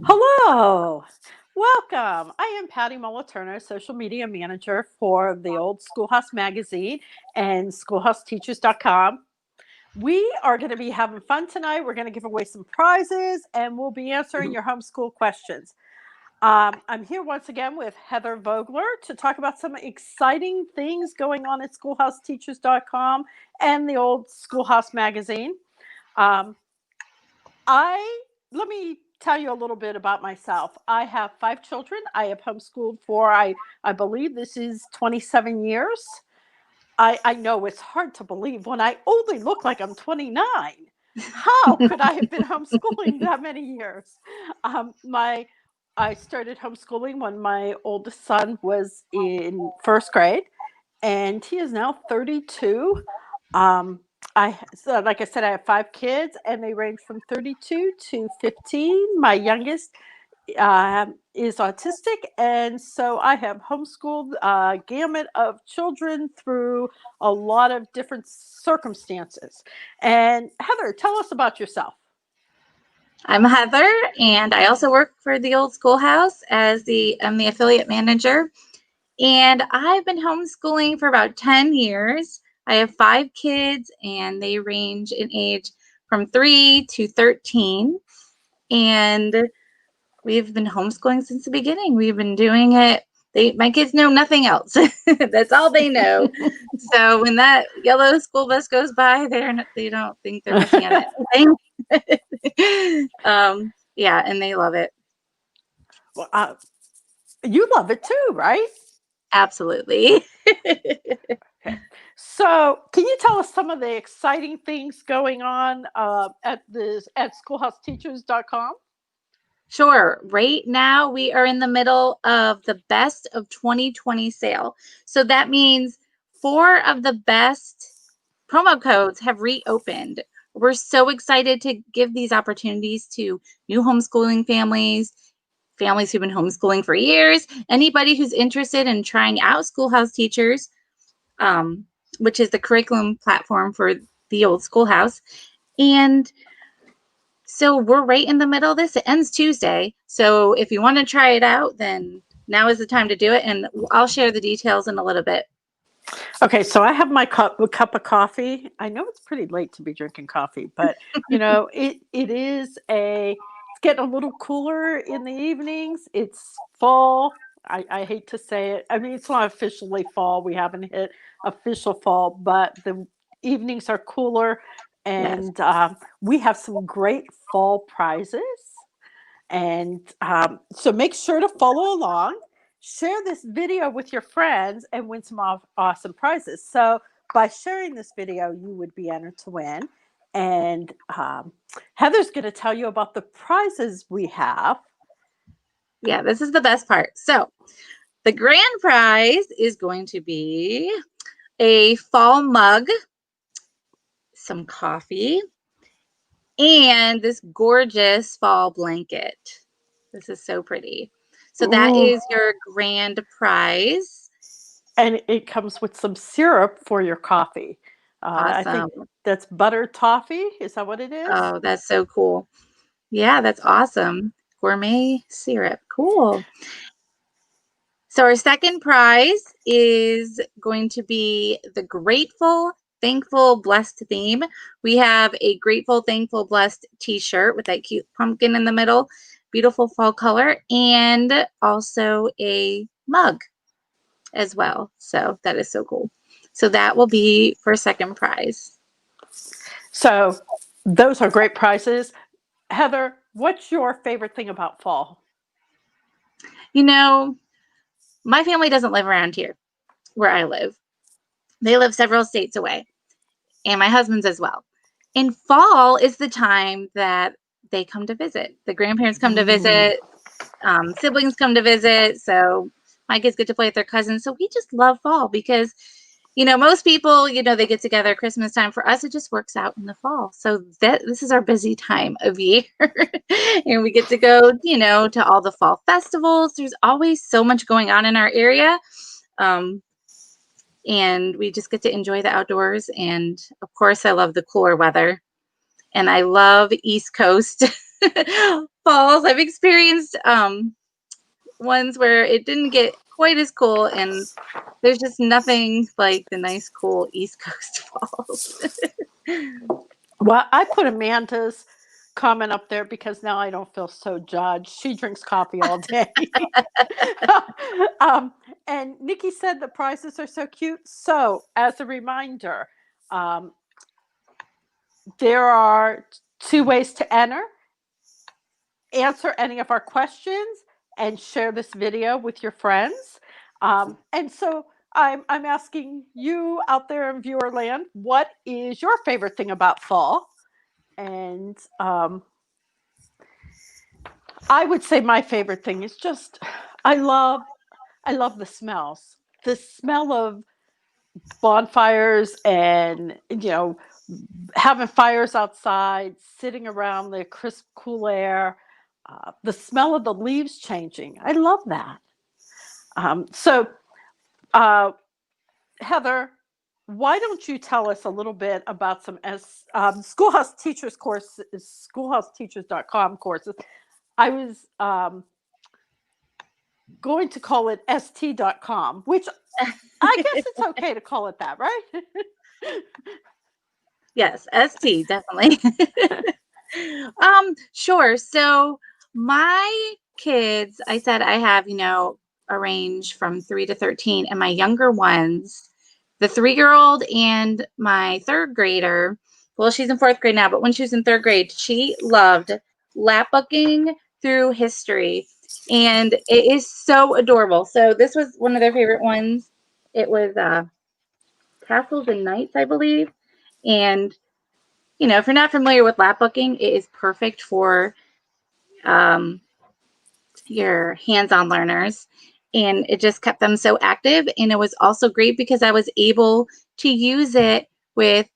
Hello, welcome. I am Patty Muller-Turner, social media manager for the old Schoolhouse magazine and schoolhouseteachers.com. We are going to be having fun tonight. We're going to give away some prizes and we'll be answering your homeschool questions. I'm here once again with Heather Vogler to talk about some exciting things going on at schoolhouseteachers.com and the old Schoolhouse magazine. Um, I Let me tell you a little bit about myself. I have 5 children. I have homeschooled for I believe this is 27 years. I know it's hard to believe when I only look like I'm 29. How could I have been homeschooling that many years? My I started homeschooling when my oldest son was in first grade, and he is now 32. Like I said, I have 5 kids, and they range from 32 to 15. My youngest is autistic, and so I have homeschooled a gamut of children through a lot of different circumstances. And Heather, tell us about yourself. I'm Heather, and I also work for the old schoolhouse as I'm the affiliate manager. And I've been homeschooling for about 10 years. I have 5 kids, and they range in age from 3 to 13. And we've been homeschooling since the beginning. We've been doing it. My kids know nothing else. That's all they know. So when that yellow school bus goes by, they don't think they're missing out on anything. Yeah, and they love it. Well, you love it too, right? Absolutely. Okay. So, can you tell us some of the exciting things going on at schoolhouseteachers.com? Sure. Right now, we are in the middle of the best of 2020 sale. So that means 4 of the best promo codes have reopened. We're so excited to give these opportunities to new homeschooling families, families who've been homeschooling for years, anybody who's interested in trying out Schoolhouse Teachers, um, which is the curriculum platform for the old schoolhouse. And so we're right in the middle of this. It ends Tuesday. So if you want to try it out, then now is the time to do it. And I'll share the details in a little bit. Okay, so I have my cup of coffee. I know it's pretty late to be drinking coffee, but it's getting a little cooler in the evenings. It's fall. I hate to say it. I mean, it's not officially fall. We haven't hit official fall, but the evenings are cooler, Yes. and we have some great fall prizes. And so make sure to follow along, share this video with your friends, and win some awesome prizes. So by sharing this video, you would be entered to win. And Heather's going to tell you about the prizes we have. Yeah, this is the best part. So the grand prize is going to be a fall mug, some coffee, and this gorgeous fall blanket. This is so pretty. So that Ooh. is your grand prize. And it comes with some syrup for your coffee. I think Awesome. that's butter toffee. Is that what it is? Oh, that's so cool. Yeah, that's awesome. Gourmet syrup. Cool. So our second prize is going to be the Grateful, Thankful, Blessed theme. We have a Grateful, Thankful, Blessed t-shirt with that cute pumpkin in the middle, beautiful fall color, and also a mug as well. So that is so cool. So that will be for second prize. So those are great prizes. Heather, what's your favorite thing about fall? You know, my family doesn't live around here where I live. They live several states away, and my husband's as well. And fall is the time that they come to visit. The grandparents come to Mm. visit, siblings come to visit. So my kids get to play with their cousins. So we just love fall because, most people, they get together Christmas time. For us, it just works out in the fall. So this is our busy time of year. And we get to go, to all the fall festivals. There's always so much going on in our area. Um, and we just get to enjoy the outdoors. And of course, I love the cooler weather, and I love East Coast falls. I've experienced ones where it didn't get quite as cool, and there's just nothing like the nice, cool East Coast falls. Well, I put Amanda's comment up there because now I don't feel so judged. She drinks coffee all day. um, and Nikki said the prizes are so cute. So, as a reminder, um, there are two ways to enter: answer any of our questions and share this video with your friends. And so, I'm asking you out there in viewer land, what is your favorite thing about fall? And I would say my favorite thing is just I love I love the smells. The smell of bonfires and having fires outside, sitting around the crisp cool air, the smell of the leaves changing. I love that. So uh, Heather, why don't you tell us a little bit about some Schoolhouse Teachers courses, schoolhouseteachers.com courses. I was going to call it st.com, which I guess it's okay to call it that, right? Yes, ST, definitely. Sure. So my kids, I said I have, a range from 3 to 13, and my younger ones, the 3-year-old and my third grader, well, she's in 4th grade now, but when she was in 3rd grade, she loved lapbooking through history. And it is so adorable. So this was one of their favorite ones. It was Castles and Knights, I believe. And if you're not familiar with lapbooking, it is perfect for your hands-on learners. And it just kept them so active. And it was also great because I was able to use it with,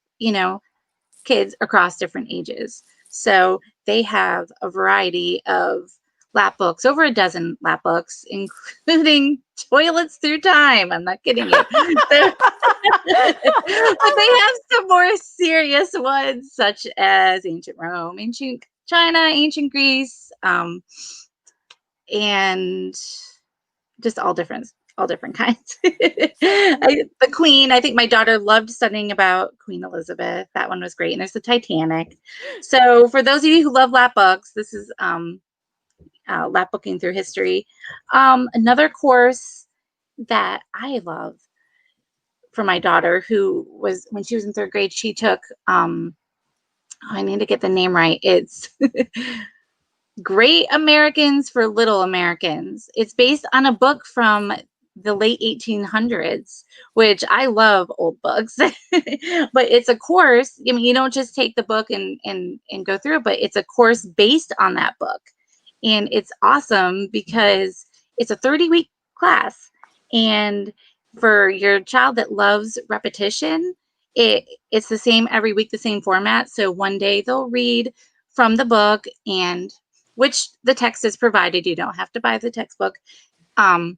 kids across different ages. So they have a variety of lap books, over a dozen lap books, including Toilets Through Time. I'm not kidding you. But they have some more serious ones, such as Ancient Rome, Ancient China, Ancient Greece, and just all different kinds. The Queen, I think my daughter loved studying about Queen Elizabeth. That one was great. And there's the Titanic. So for those of you who love lap books, this is lap booking through history. Another course that I love for my daughter, who was, when she was in 3rd grade, she took, I need to get the name right. It's Great Americans for Little Americans. It's based on a book from the late 1800s, which I love old books. But it's a course. I mean, you don't just take the book and go through it, but it's a course based on that book. And it's awesome because it's a 30-week class. And for your child that loves repetition, it's the same every week, the same format. So one day they'll read from the book, and which the text is provided. You don't have to buy the textbook. And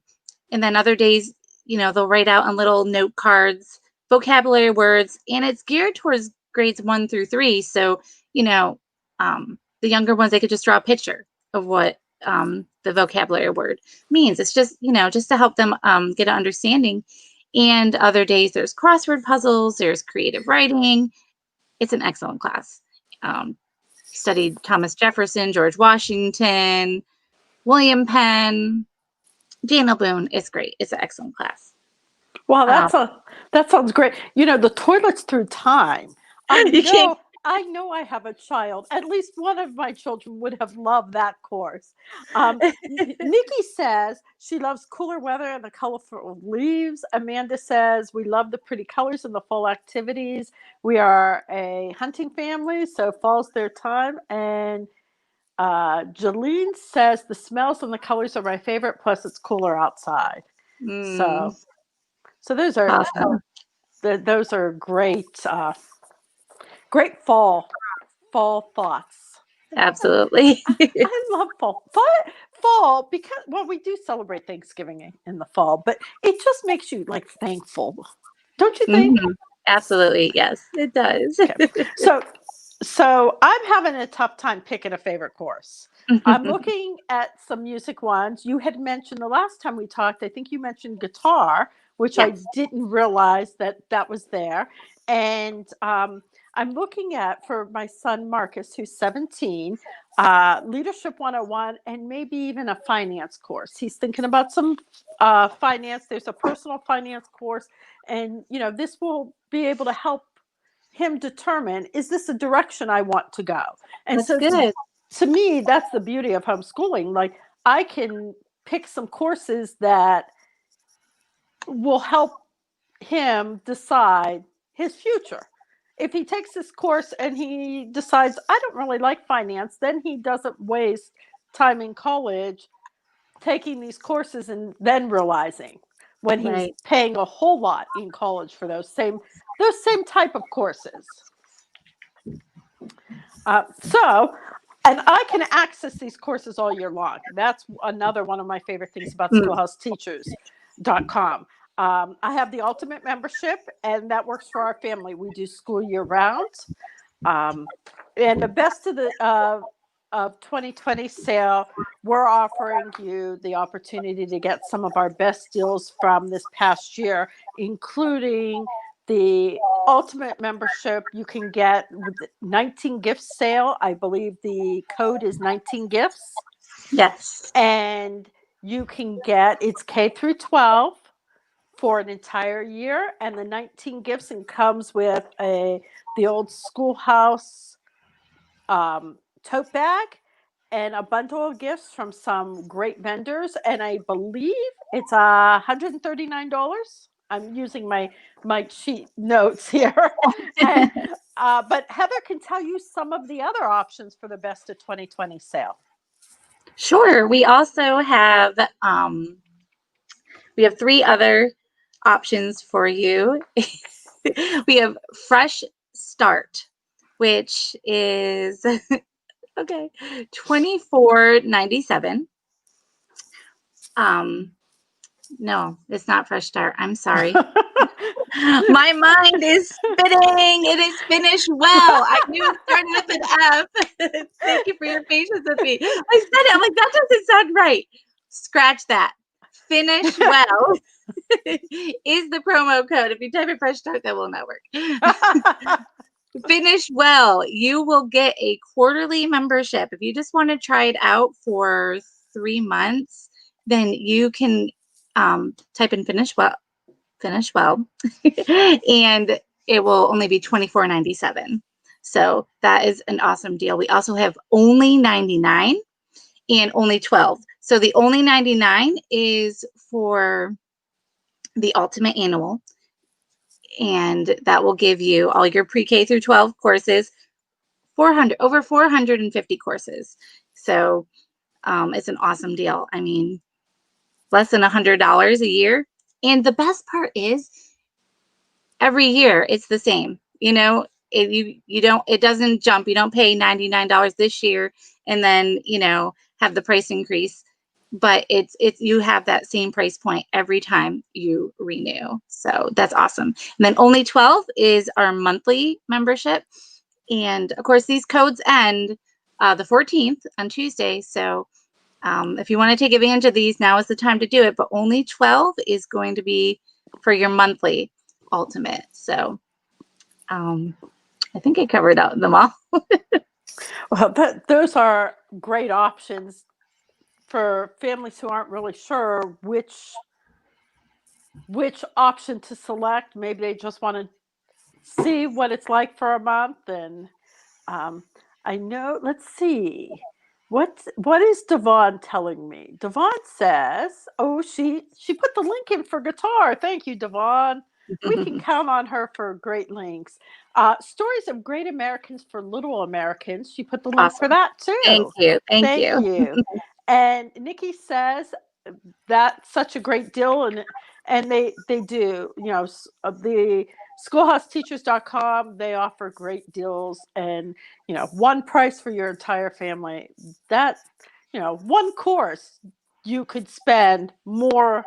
then other days, they'll write out on little note cards, vocabulary words, and it's geared towards grades 1 through 3. So, the younger ones, they could just draw a picture of what the vocabulary word means. It's just, just to help them get an understanding. And other days there's crossword puzzles, there's creative writing. It's an excellent class. Studied Thomas Jefferson, George Washington, William Penn, Daniel Boone. It's great. It's an excellent class. Wow, that sounds great. The Toilets Through Time. I know I have a child. At least one of my children would have loved that course. Nikki says she loves cooler weather and the colorful leaves. Amanda says we love the pretty colors and the fall activities. We are a hunting family, so fall's their time. And Jolene says the smells and the colors are my favorite. Plus, it's cooler outside. So those are awesome. Those are great. Great fall thoughts. Absolutely. I love fall. Fall, because we do celebrate Thanksgiving in the fall, but it just makes you like thankful, don't you think? Absolutely, yes, it does. Okay. So So I'm having a tough time picking a favorite course. I'm looking at some music ones. You had mentioned the last time we talked, I think you mentioned guitar, which I Yes. didn't realize that was there. And I'm looking at, for my son Marcus, who's 17, Leadership 101, and maybe even a finance course. He's thinking about some finance. There's a personal finance course. And, this will be able to help him determine, is this a direction I want to go? And That's so good. to me, that's the beauty of homeschooling. Like, I can pick some courses that will help him decide his future. If he takes this course and he decides, I don't really like finance, then he doesn't waste time in college taking these courses and then realizing, when he's Right. paying a whole lot in college for those same type of courses. And I can access these courses all year long. That's another one of my favorite things about Mm. schoolhouseteachers.com. I have the ultimate membership, and that works for our family. We do school year round. Um, and the best of 2020 sale, we're offering you the opportunity to get some of our best deals from this past year, including the ultimate membership. You can get with the 19 gift sale. I believe the code is 19 gifts. Yes. And you can get, it's K through 12 for an entire year, and the 19 gifts, and comes with the old schoolhouse tote bag and a bundle of gifts from some great vendors. And I believe it's $139. I'm using my cheat notes here. And, but Heather can tell you some of the other options for the best of 2020 sale. Sure. We also have three other options for you. We have Fresh Start, which is okay, $24.97. No, it's not Fresh Start. I'm sorry. My mind is spinning. It is Finish Well. I knew it started with an F. Thank you for your patience with me. I said it. I'm like, that doesn't sound right. Scratch that. Finish Well is the promo code. If you type in Fresh Start, that will not work. Finish Well. You will get a quarterly membership. If you just want to try it out for 3 months, then you can type in Finish Well, and it will only be $24.97. So that is an awesome deal. We also have only 99 and only 12. So the only 99 is for the ultimate annual, and that will give you all your pre-K through 12 courses, over 450 courses. So it's an awesome deal. I mean, less than $100 a year. And the best part is, every year it's the same. It doesn't jump. You don't pay $99 this year and then have the price increase, but it's you have that same price point every time you renew. So that's awesome. And then only 12 is our monthly membership, and of course these codes end the 14th on Tuesday. So if you want to take advantage of these, now is the time to do it. But only 12 is going to be for your monthly ultimate. So I think I covered them all. Well, those are great options for families who aren't really sure which option to select. Maybe they just want to see what it's like for a month. And I know, let's see. What is Devon telling me? Devon says, oh, she put the link in for guitar. Thank you, Devon. We can count on her for great links. Stories of Great Americans for Little Americans. She put the link for Awesome. that too. Thank you. Thank you. you. And Nikki says that's such a great deal, and they do. The schoolhouseteachers.com, they offer great deals, and one price for your entire family. That one course, you could spend more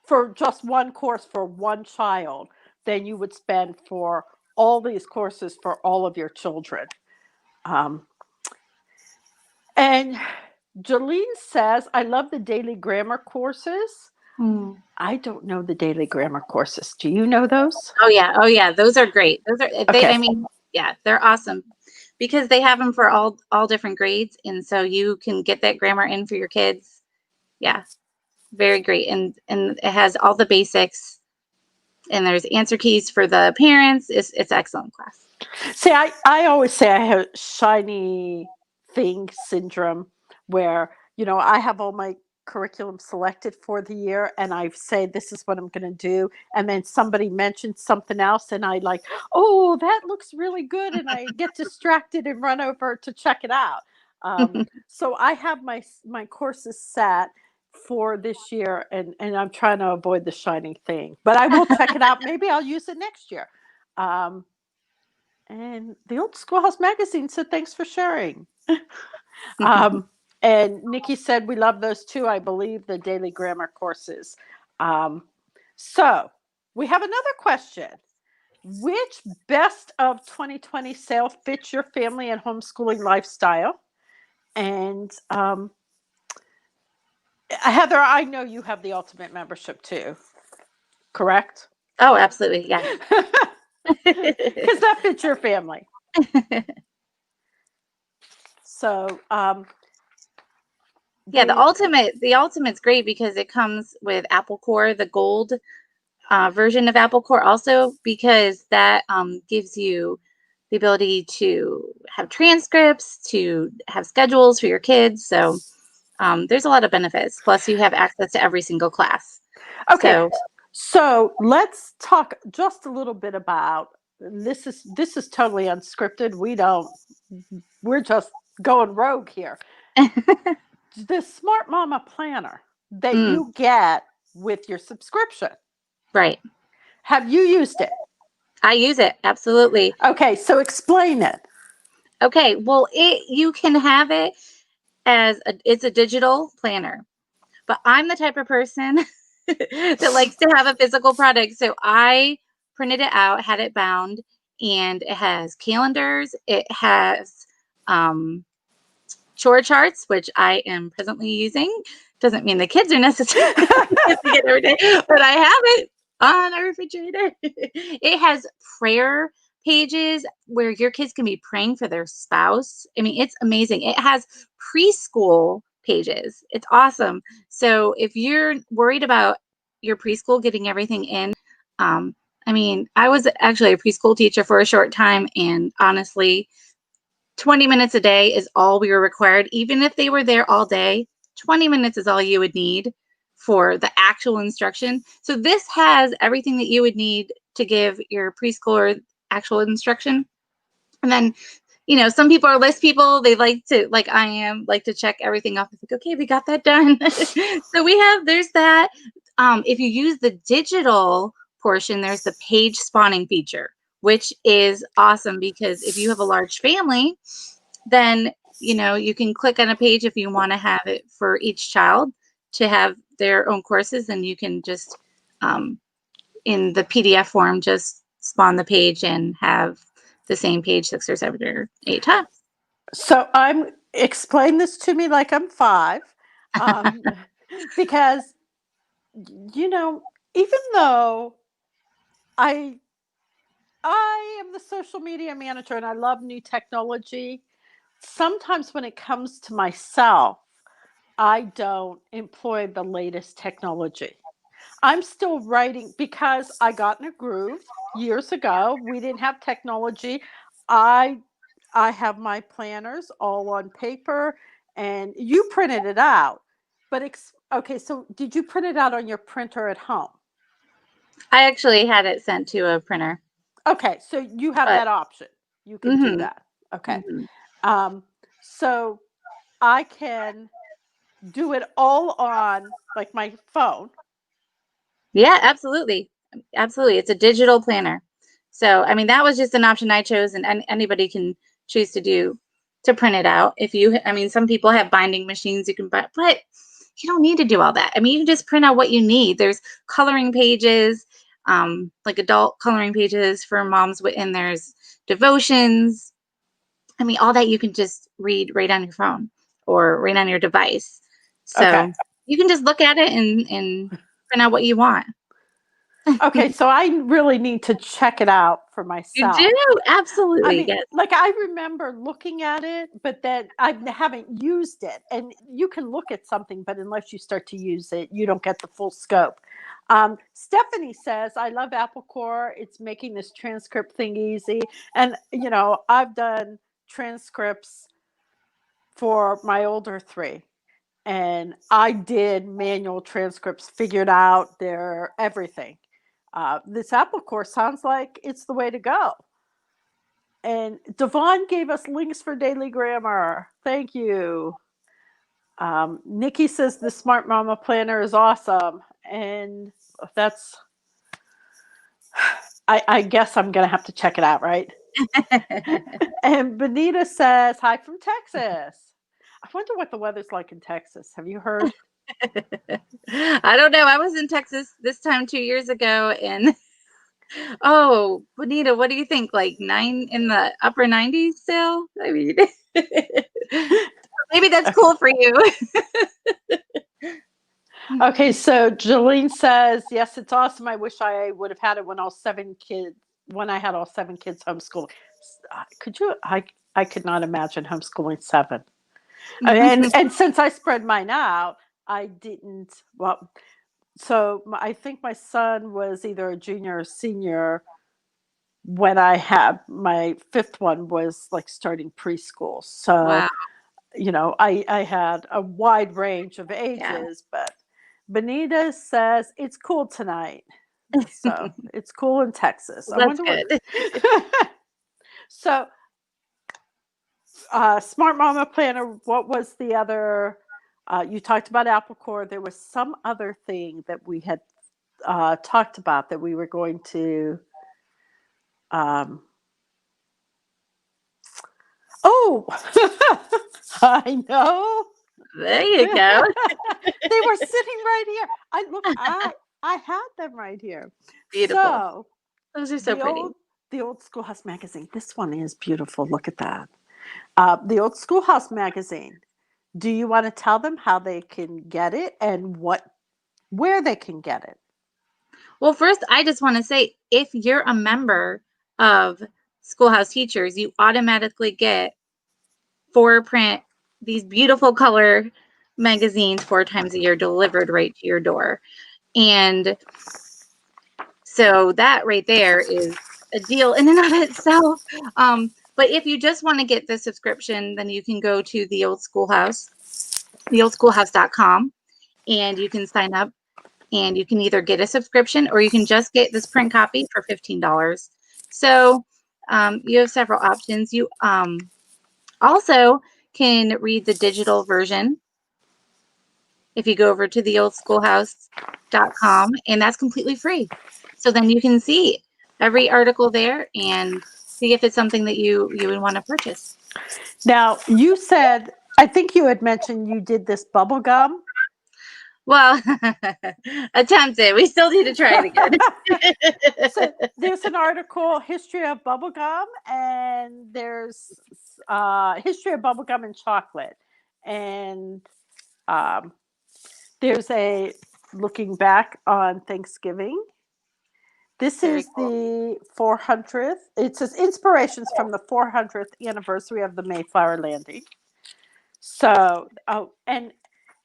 for just one course for one child than you would spend for all these courses for all of your children. Um, and Jolene says, I love the daily grammar courses. Hmm. I don't know the daily grammar courses. Do you know those? Oh yeah. Oh yeah. Those are great. Those are Okay. I mean, yeah, they're awesome because they have them for all different grades, and so you can get that grammar in for your kids. Yeah, very great, and it has all the basics, and there's answer keys for the parents. It's excellent class. See, I always say I have shiny thing syndrome where, I have all my curriculum selected for the year and I say, this is what I'm going to do. And then somebody mentions something else and I like, oh, that looks really good. And I get distracted and run over to check it out. So I have my courses set for this year and I'm trying to avoid the shiny thing, but I will check it out. Maybe I'll use it next year. And the Old Schoolhouse Magazine said, thanks for sharing. um, and Nikki said, we love those too. I believe the daily grammar courses. Um, so we have another question. Which best of 2020 sale fits your family and homeschooling lifestyle? And Heather, I know you have the ultimate membership too, correct? Oh, absolutely. Yeah. Because that fits your family. So, Yeah, the ultimate's great because it comes with Apple Core, the gold version of Apple Core, also because that gives you the ability to have transcripts, to have schedules for your kids. So there's a lot of benefits. Plus, you have access to every single class. Okay, so let's talk just a little bit about this. Is totally unscripted. We're just going rogue here. The Smart Mama Planner that you get with your subscription. Right. Have you used it? I use it. Absolutely. Okay, so explain it. Okay, well, you can have it it's a digital planner, but I'm the type of person that likes to have a physical product. So I printed it out, had it bound, and it has calendars. It has chore charts, which I am presently using. Doesn't mean the kids are necessarily using it every day, but I have it on a refrigerator. It has prayer pages where your kids can be praying for their spouse. I mean, it's amazing. It has preschool pages. It's awesome. So if you're worried about your preschool getting everything in, I mean, I was actually a preschool teacher for a short time, and honestly, 20 minutes a day is all we were required. Even if they were there all day, 20 minutes is all you would need for the actual instruction. So this has everything that you would need to give your preschooler actual instruction. And then, some people are list people. They like to, like I am, like to check everything off. It's like, okay, we got that done. So there's that. If you use the digital portion, there's the page spawning feature, which is awesome because if you have a large family, then you can click on a page if you want to have it for each child to have their own courses, and you can just in the PDF form just spawn the page and have the same page 6 or 7 or 8 times. So explain this to me like I'm 5, because even though I am the social media manager and I love new technology, sometimes when it comes to myself, I don't employ the latest technology. I'm still writing because I got in a groove years ago. We didn't have technology. I have my planners all on paper and you printed it out. But okay, so did you print it out on your printer at home? I actually had it sent to a printer. Okay, so you have that option. You can do that. Okay. So I can do it all on like my phone. Yeah, absolutely. Absolutely. It's a digital planner. So, I mean, that was just an option I chose, and anybody can choose to print it out. Some people have binding machines you can buy, but you don't need to do all that. I mean, you can just print out what you need. There's coloring pages. like adult coloring pages for moms, and there's devotions. I mean, all that you can just read right on your phone or right on your device. Okay. So you can just look at it and print out what you want. Okay, so I really need to check it out for You do? myself. I Absolutely. mean, Yes. like, I remember looking at it, but then I haven't used it. And you can look at something, but unless you start to use it, you don't get the full scope. Stephanie says, I love Apple Core. It's making this transcript thing easy. And, I've done transcripts for my older three. And I did manual transcripts, figured out their everything. This Apple Course sounds like it's the way to go. And Devon gave us links for daily grammar. Thank you. Nikki says the Smart Mama Planner is awesome. And that's, I guess I'm going to have to check it out, right? And Benita says, hi from Texas. I wonder what the weather's like in Texas. Have you heard? I don't know. I was in Texas this time 2 years ago, and oh, Bonita, what do you think? Like 9 in the upper 90s still? I mean, maybe that's cool for you. Okay, so Jolene says, yes, it's awesome. I wish I would have had it when I had all 7 kids homeschooling. Could you? I could not imagine homeschooling 7. And since I spread mine out, I didn't. Well, so I think my son was either a junior or senior when I had my 5th one was like starting preschool. So Wow. I had a wide range of Yeah. ages, but Benita says it's cool tonight. So it's cool in Texas. I That's wonder what. good. So, Smart Mama Planner, what was the other? You talked about Apple Core. There was some other thing that we had talked about that we were going to. Um, oh, I know. There you go. They were sitting right here. I had them right here. Beautiful. So Those are so pretty. the old Schoolhouse magazine. This one is beautiful. Look at that. The old Schoolhouse magazine. Do you want to tell them how they can get it and where they can get it? Well, first, I just want to say if you're a member of Schoolhouse Teachers, you automatically get 4 print, these beautiful color magazines 4 times a year delivered right to your door. And so that right there is a deal in and of itself. But if you just want to get the subscription, then you can go to the Old Schoolhouse, theoldschoolhouse.com, and you can sign up and you can either get a subscription or you can just get this print copy for $15. So you have several options. You also can read the digital version if you go over to theoldschoolhouse.com, and that's completely free. So then you can see every article there and see if it's something that you would want to purchase. Now, you said, I think you had mentioned you did this bubble gum. Well, attempted. We still need to try it again. So there's an article, History of Bubblegum, and there's History of Bubblegum and Chocolate. And there's a looking back on Thanksgiving. This Very is cool. the 400th. It says inspirations from the 400th anniversary of the Mayflower landing. So, and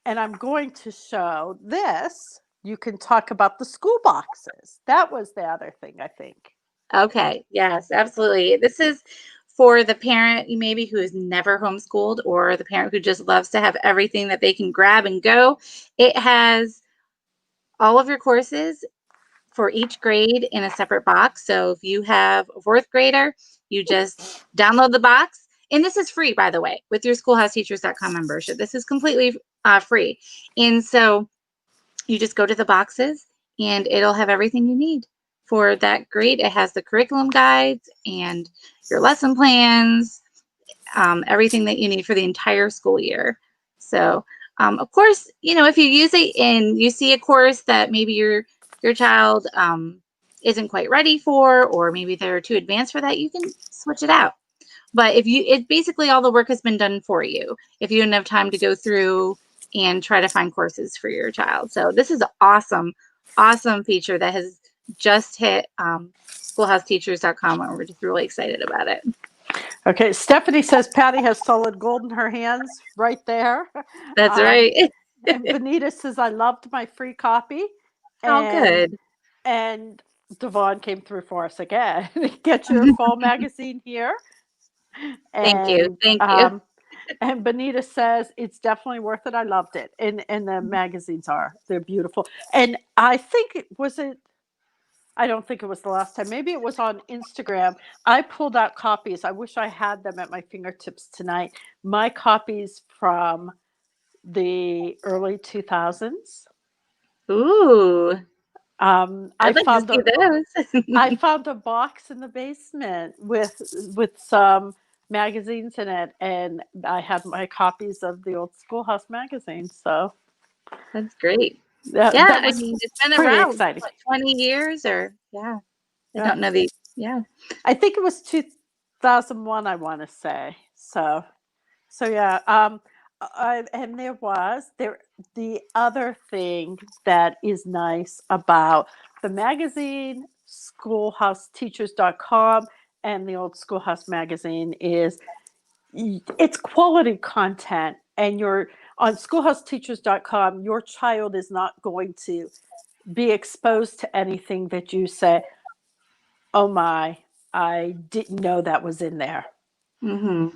I'm going to show this. You can talk about the school boxes. That was the other thing, I think. Okay. Yes, absolutely. This is for the parent maybe who has never homeschooled or the parent who just loves to have everything that they can grab and go. It has all of your courses for each grade in a separate box. So if you have a 4th grader, you just download the box. And this is free, by the way, with your schoolhouseteachers.com membership. This is completely free. And so you just go to the boxes and it'll have everything you need for that grade. It has the curriculum guides and your lesson plans, everything that you need for the entire school year. So, of course, if you use it and you see a course that maybe your child isn't quite ready for, or maybe they're too advanced for that, you can switch it out. But if you, it basically all the work has been done for you if you didn't have time to go through and try to find courses for your child. So this is an awesome, awesome feature that has just hit schoolhouseteachers.com, and we're just really excited about it. Okay, Stephanie says Patty has solid gold in her hands right there. That's right. And Benita says, I loved my free copy. Oh, good. And Devon came through for us again. Get your fall magazine here. Thank you. Thank you. And Benita says, it's definitely worth it. I loved it. And the magazines they're beautiful. And I think I don't think it was the last time. Maybe it was on Instagram. I pulled out copies. I wish I had them at my fingertips tonight. My copies from the early 2000s. Ooh. I found those. I found a box in the basement with some magazines in it, and I had my copies of the old Schoolhouse magazine. So that's great. That I was mean, it's been pretty around exciting. what, 20 years or I don't know the I think it was 2001. I want to say so. Yeah. And the other thing that is nice about the magazine, schoolhouseteachers.com, and the old Schoolhouse magazine is it's quality content. And you're on schoolhouseteachers.com, your child is not going to be exposed to anything that you say, oh my, I didn't know that was in there. Mm-hmm.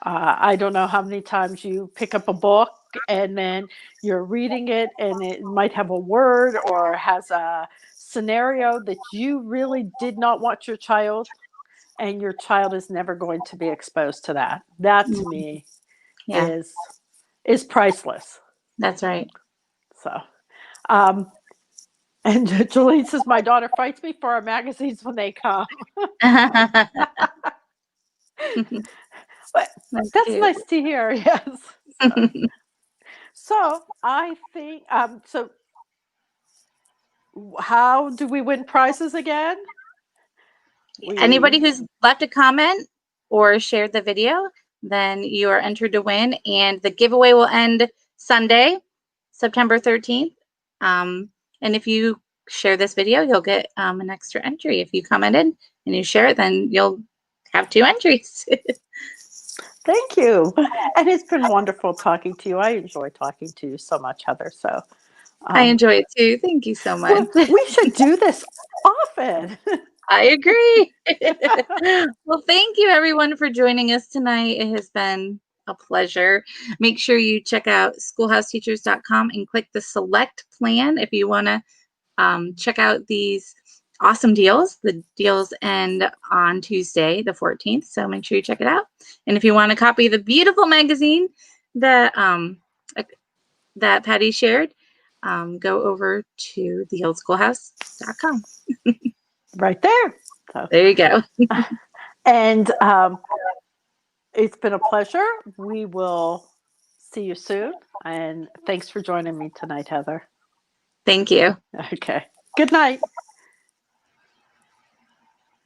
I don't know how many times you pick up a book and then you're reading it and it might have a word or has a scenario that you really did not want your child, and your child is never going to be exposed to that. That to me is priceless. That's right. So, and Jolene says, my daughter fights me for our magazines when they come. But that's nice to hear. Yes. So I think, so how do we win prizes again? Anybody who's left a comment or shared the video, then you are entered to win. And the giveaway will end Sunday, September 13th. And if you share this video, you'll get an extra entry. If you commented and you share it, then you'll have 2 entries. Thank you. And it's been wonderful talking to you. I enjoy talking to you so much, Heather. So I enjoy it too. Thank you so much. Well, we should do this often. I agree. Well, thank you everyone for joining us tonight. It has been a pleasure. Make sure you check out schoolhouseteachers.com and click the select plan if you want to check out these awesome deals. The deals end on Tuesday, the 14th. So make sure you check it out. And if you want to copy the beautiful magazine that that Patty shared, go over to theoldschoolhouse.com. Right there. So, there you go. And it's been a pleasure. We will see you soon. And thanks for joining me tonight, Heather. Thank you. Okay. Good night.